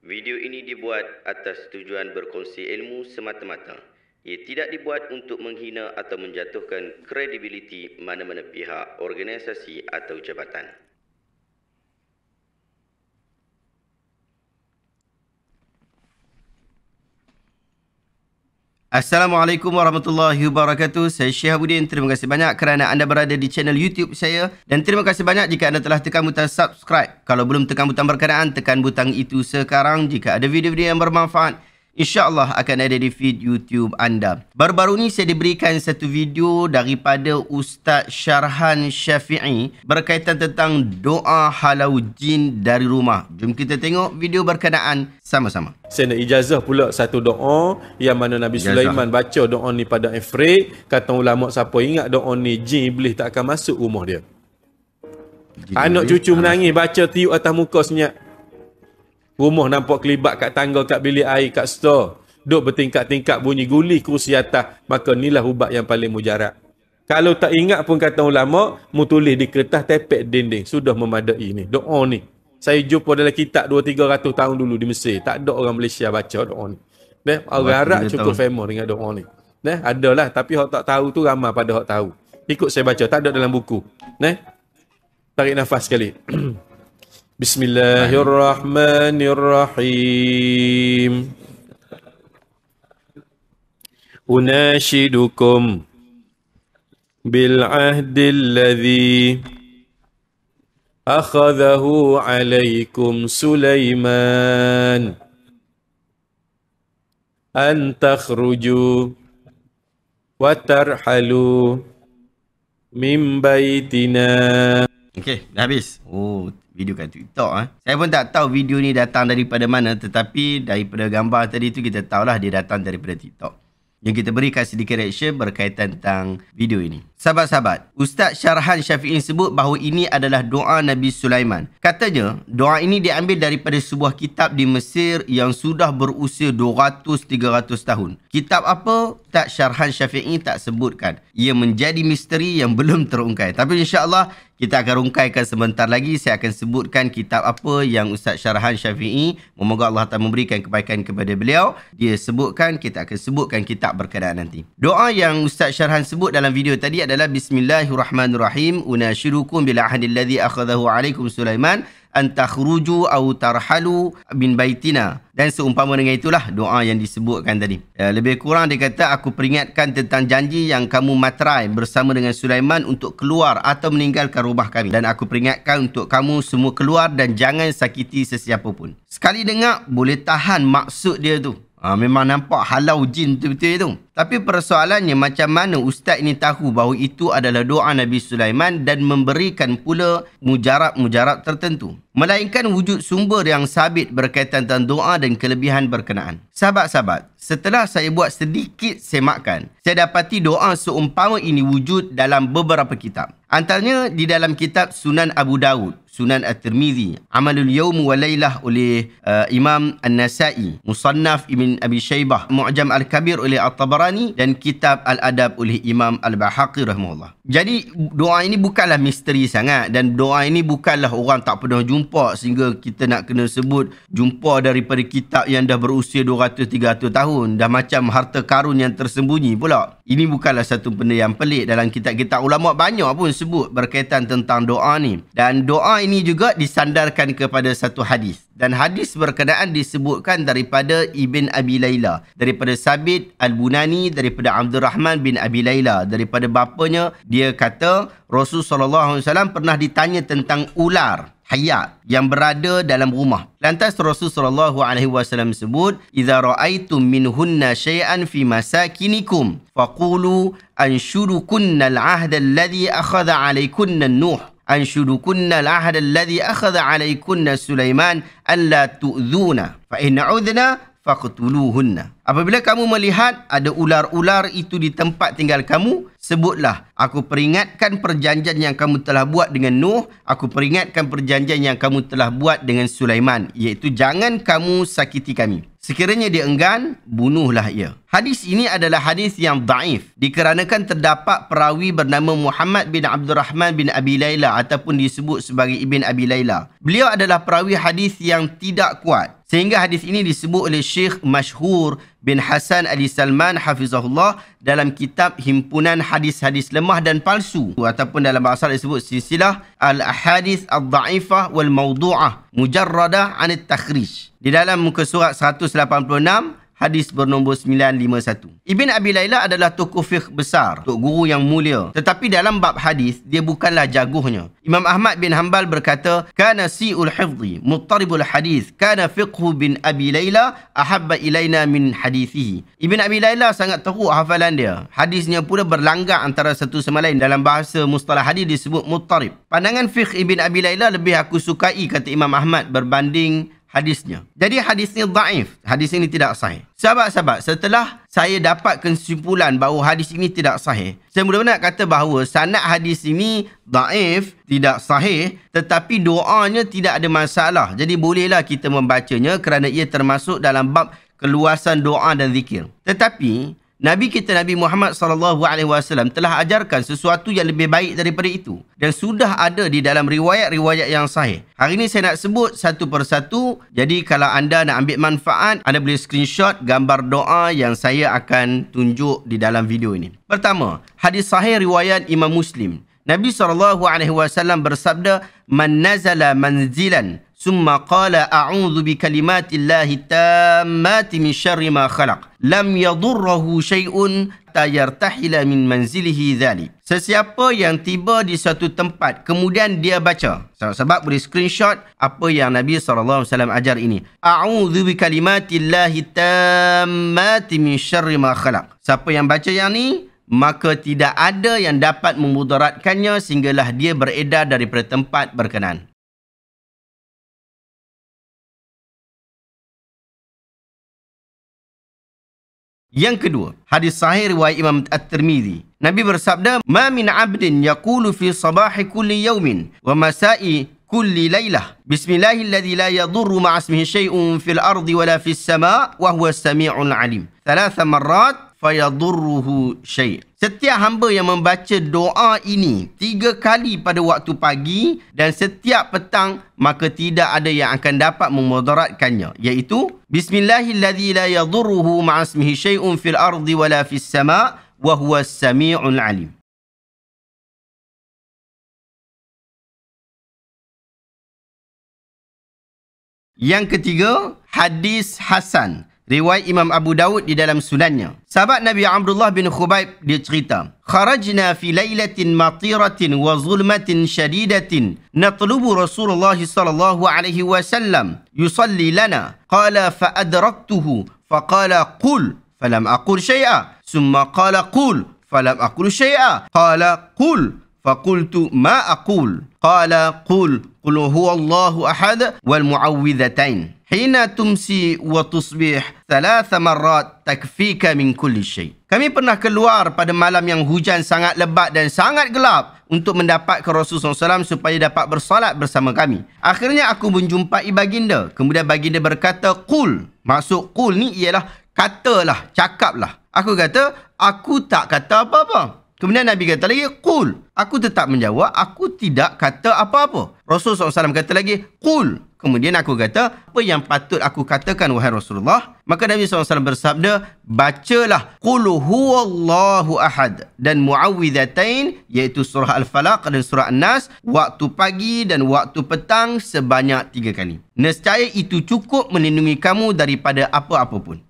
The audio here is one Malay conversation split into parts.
Video ini dibuat atas tujuan berkongsi ilmu semata-mata. Ia tidak dibuat untuk menghina atau menjatuhkan kredibiliti mana-mana pihak, organisasi atau jabatan. Assalamualaikum warahmatullahi wabarakatuh. Saya Syekh Habudin. Terima kasih banyak kerana anda berada di channel YouTube saya. Dan terima kasih banyak jika anda telah tekan butang subscribe. Kalau belum tekan butang berkenaan, tekan butang itu sekarang. Jika ada video-video yang bermanfaat, InsyaAllah akan ada di feed YouTube anda. Baru-baru ni saya diberikan satu video daripada Ustaz Syarhan Syafi'i berkaitan tentang doa halau jin dari rumah. Jom kita tengok video berkenaan sama-sama. Saya nak ijazah pula satu doa yang mana Nabi Sulaiman baca doa ni pada Ifrit. Kata ulama siapa ingat doa ni, jin iblis tak akan masuk rumah dia. Anak cucu menangis baca tiup atas muka senyap. Rumah nampak kelibat kat tangga, kat bilik air, kat store. Duk bertingkat-tingkat bunyi guli kerusi atas. Maka inilah ubat yang paling mujarab. Kalau tak ingat pun kata ulama, mu tulis di kertas tepek dinding. Sudah memadai ni. Doa ni. Saya jumpa dalam kitab 200-300 tahun dulu di Mesir. Tak ada orang Malaysia baca doa ni. Orang Arab cukup famous dengan doa ni. Adalah. Tapi orang tak tahu tu ramai pada orang tahu. Ikut saya baca. Tak ada dalam buku. Tarik nafas sekali. Bismillahirrahmanirrahim. Unashidukum bil ahdil ladzi akhadhahu alaikum Sulaiman an takhruju wa tarhalu min baitina. Okey, dah habis. Oh, video kat TikTok. Saya pun tak tahu video ni datang daripada mana, tetapi daripada gambar tadi tu kita tahulah dia datang daripada TikTok. Yang kita berikan sedikit reaction berkaitan tentang video ini. Sahabat-sahabat, Ustaz Syarhan Syafi'i sebut bahawa ini adalah doa Nabi Sulaiman. Katanya, doa ini diambil daripada sebuah kitab di Mesir yang sudah berusia 200-300 tahun. Kitab apa? Ustaz Syarhan Syafi'i tak sebutkan. Ia menjadi misteri yang belum terungkai. Tapi insya-Allah kita akan rungkaikan sebentar lagi. Saya akan sebutkan kitab apa yang Ustaz Syarhan Syafi'i, semoga Allah Ta'ala memberikan kebaikan kepada beliau, dia sebutkan. Kita akan sebutkan kitab berkenaan nanti. Doa yang Ustaz Syarhan sebut dalam video tadi adalah Bismillahirrahmanirrahim. Unashirukum bil ahdil ladzi akhadhahu alaikum Sulaiman an takhruju aw tarhalu min baitina. Dan seumpama dengan itulah doa yang disebutkan tadi. Lebih kurang dia kata, aku peringatkan tentang janji yang kamu materai bersama dengan Sulaiman untuk keluar atau meninggalkan rumah kami. Dan aku peringatkan untuk kamu semua keluar dan jangan sakiti sesiapa pun. Sekali dengar boleh tahan maksud dia tu. Memang nampak halau jin betul-betul itu. Tapi persoalannya macam mana ustaz ini tahu bahawa itu adalah doa Nabi Sulaiman dan memberikan pula mujarab-mujarab tertentu. Melainkan wujud sumber yang sabit berkaitan tentang doa dan kelebihan berkenaan. Sahabat-sahabat, setelah saya buat sedikit semakan, saya dapati doa seumpama ini wujud dalam beberapa kitab. Antaranya di dalam kitab Sunan Abu Dawud, Sunan At-Tirmizi, Amalul Yawm wa Laylah oleh Imam An-Nasai, Musannaf Ibn Abi Shaybah, Mu'jam Al-Kabir oleh At-Tabarani dan Kitab Al-Adab oleh Imam Al-Bahaqi rahimahullah. Jadi doa ini bukanlah misteri sangat dan doa ini bukanlah orang tak pernah jumpa sehingga kita nak kena sebut jumpa daripada kitab yang dah berusia 200-300 tahun, dah macam harta karun yang tersembunyi pula. Ini bukanlah satu benda yang pelik. Dalam kitab-kitab ulama banyak pun sebut berkaitan tentang doa ni. Dan doa ini juga disandarkan kepada satu hadis. Dan hadis berkenaan disebutkan daripada Ibn Abi Layla, daripada Sabit Al-Bunani, daripada Abdul Rahman bin Abi Layla, daripada bapanya. Dia kata Rasulullah SAW pernah ditanya tentang ular hayat yang berada dalam rumah. Lantas Rasulullah SAW sebut, "Idza ra'aitum minhunna syai'an fi masakinikum faqulu anshudukunna al-'ahda alladhi akhadha 'alaykunna Nuh. Anshudukunna al-'ahda alladhi akhadha 'alaykunna Sulaiman alla tu'dhuna fa in 'udna faqtuluhunna." Apabila kamu melihat ada ular-ular itu di tempat tinggal kamu, sebutlah, aku peringatkan perjanjian yang kamu telah buat dengan Nuh, aku peringatkan perjanjian yang kamu telah buat dengan Sulaiman, iaitu jangan kamu sakiti kami. Sekiranya dia enggan, bunuhlah ia. Hadis ini adalah hadis yang daif dikarenakan terdapat perawi bernama Muhammad bin Abdul Rahman bin Abi Layla ataupun disebut sebagai Ibn Abi Layla. Beliau adalah perawi hadis yang tidak kuat. Sehingga hadis ini disebut oleh Syekh Masyhur bin Hasan Ali Salman hafizahullah dalam kitab Himpunan Hadis-Hadis Lemah dan Palsu, ataupun dalam bahasa disebut Silsilah Al-Ahadith Al-Dha'ifah wal Mawdu'ah Mujarradah Anit Takhrij. Di dalam muka surat 186, hadis bernombor 951. Ibn Abi Layla adalah tokoh fiqh besar, tok guru yang mulia. Tetapi dalam bab hadis, dia bukanlah jagohnya. Imam Ahmad bin Hanbal berkata, "Kana si'ul hifdhi, muttaribul hadis, kana fiqhu bin Abi Layla ahabba ilaina min hadithihi." Ibn Abi Layla sangat teruk hafalan dia. Hadisnya pula berlanggar antara satu sama lain. Dalam bahasa mustalah hadis disebut muttarib. Pandangan fiqh Ibn Abi Layla lebih aku sukai, kata Imam Ahmad, berbanding hadisnya. Jadi hadisnya dhaif. Hadis ini tidak sahih. Sahabat-sahabat, setelah saya dapat kesimpulan bahawa hadis ini tidak sahih, saya mula-mula nak kata bahawa sanad hadis ini dhaif, tidak sahih, tetapi doanya tidak ada masalah. Jadi bolehlah kita membacanya kerana ia termasuk dalam bab keluasan doa dan zikir. Tetapi Nabi kita Nabi Muhammad SAW telah ajarkan sesuatu yang lebih baik daripada itu, dan sudah ada di dalam riwayat-riwayat yang sahih. Hari ini saya nak sebut satu persatu. Jadi kalau anda nak ambil manfaat, anda boleh screenshot gambar doa yang saya akan tunjuk di dalam video ini. Pertama, hadis sahih riwayat Imam Muslim. Nabi SAW bersabda, "Man nazala manzilan summa qala a'udzu bi kalimatillahi tammati min syarri ma khalaq lam yadurruhu syai'un hatta yartahila min manzilihi dzalik." Sesiapa yang tiba di suatu tempat kemudian dia baca, sebab boleh screenshot apa yang Nabi SAW ajar ini, a'udzu bi kalimatillahi tammati min syarri ma khalaq. Siapa yang baca yang ni, maka tidak ada yang dapat memudaratkannya sehinggalah dia beredar daripada tempat berkenan. Yang kedua, hadis sahih riwayat Imam At-Tirmidzi. Nabi bersabda, "Ma min 'abdin yaqulu fi sabahi kulli yawmin wa masa'i kulli laylah bismillahilladzi la yadurru ma'a ismihi syai'un fil ardi wala fis sama' wa huwa as-sami'ul 'alim. 3 marrat fayadurruhu syai'." Setiap hamba yang membaca doa ini 3 kali pada waktu pagi dan setiap petang, maka tidak ada yang akan dapat memudaratkannya, iaitu bismillahilladzi la yadurruhu ma'asmihi syai'un fil ardi wala fis sama' wa huwa as-sami'ul 'alim. Yang ketiga, hadis hasan riwayat Imam Abu Dawud di dalam sunannya. Sahabat Nabi Abdullah bin Khubayb dia cerita, "Kharajna fi lailatin matiratin wa zulmatin shadidatin natlubu Rasulullah sallallahu alaihi wasallam yusalli lana. Qala fa adraktuhu fa qala qul falam aqul syai'a. Summa qala qul falam aqul syai'a. Qala qul faqultu ma aqul. Qala qul qul huwallahu ahad wal muawwidhatain. Hina tumsi wa tusbih 3 marrat takfika min kulli syai." Kami pernah keluar pada malam yang hujan sangat lebat dan sangat gelap untuk mendapatkan Rasulullah SAW supaya dapat bersolat bersama kami. Akhirnya aku menjumpai baginda. Kemudian baginda berkata, "Qul." Maksud qul ni ialah katalah, cakaplah. Aku kata, "Aku tak kata apa-apa." Kemudian Nabi kata lagi, "Qul." Aku tetap menjawab, "Aku tidak kata apa-apa." Rasulullah SAW kata lagi, "Qul." Kemudian aku kata, "Apa yang patut aku katakan, wahai Rasulullah?" Maka Nabi SAW bersabda, "Bacalah Qul huwallahu ahad dan muawwidhatain, iaitu surah Al-Falaq dan surah An-Nas, waktu pagi dan waktu petang sebanyak 3 kali. Nescaya itu cukup melindungi kamu daripada apa-apa pun."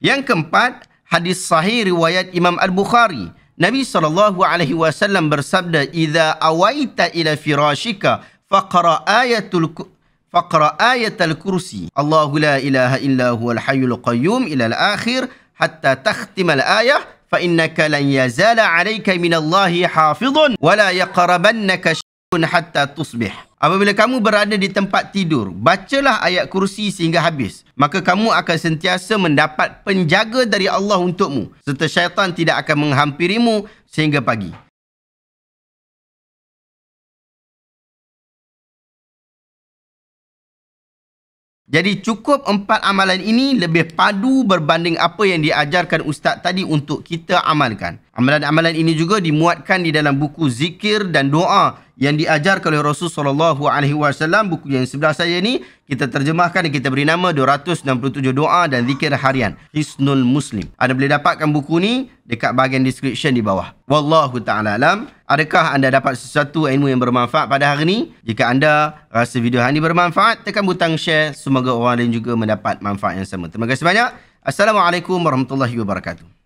Yang keempat, hadis sahih riwayat Imam Al-Bukhari. Nabi SAW bersabda, "Idza awaita ila firashika faqra ayatul kursi. Allahu la ilaha illa huwal hayyul qayyum ila al-akhir hatta takhtimal ayah fa innaka lan yazala 'alayka minallahi hafizun wa la yaqrabannaka syai'un hatta tusbih." Apabila kamu berada di tempat tidur, bacalah ayat kursi sehingga habis. Maka kamu akan sentiasa mendapat penjaga dari Allah untukmu, serta syaitan tidak akan menghampirimu sehingga pagi. Jadi cukup 4 amalan ini lebih padu berbanding apa yang diajarkan Ustaz tadi untuk kita amalkan. Amalan-amalan ini juga dimuatkan di dalam buku zikir dan doa yang diajarkan oleh Rasulullah SAW. Buku yang sebelah saya ni kita terjemahkan dan kita beri nama 267 doa dan zikir harian, Hisnul Muslim. Anda boleh dapatkan buku ni dekat bahagian description di bawah. Wallahu ta'ala alam. Adakah anda dapat sesuatu ilmu yang bermanfaat pada hari ini? Jika anda rasa video hari ini bermanfaat, tekan butang share. Semoga orang lain juga mendapat manfaat yang sama. Terima kasih banyak. Assalamualaikum warahmatullahi wabarakatuh.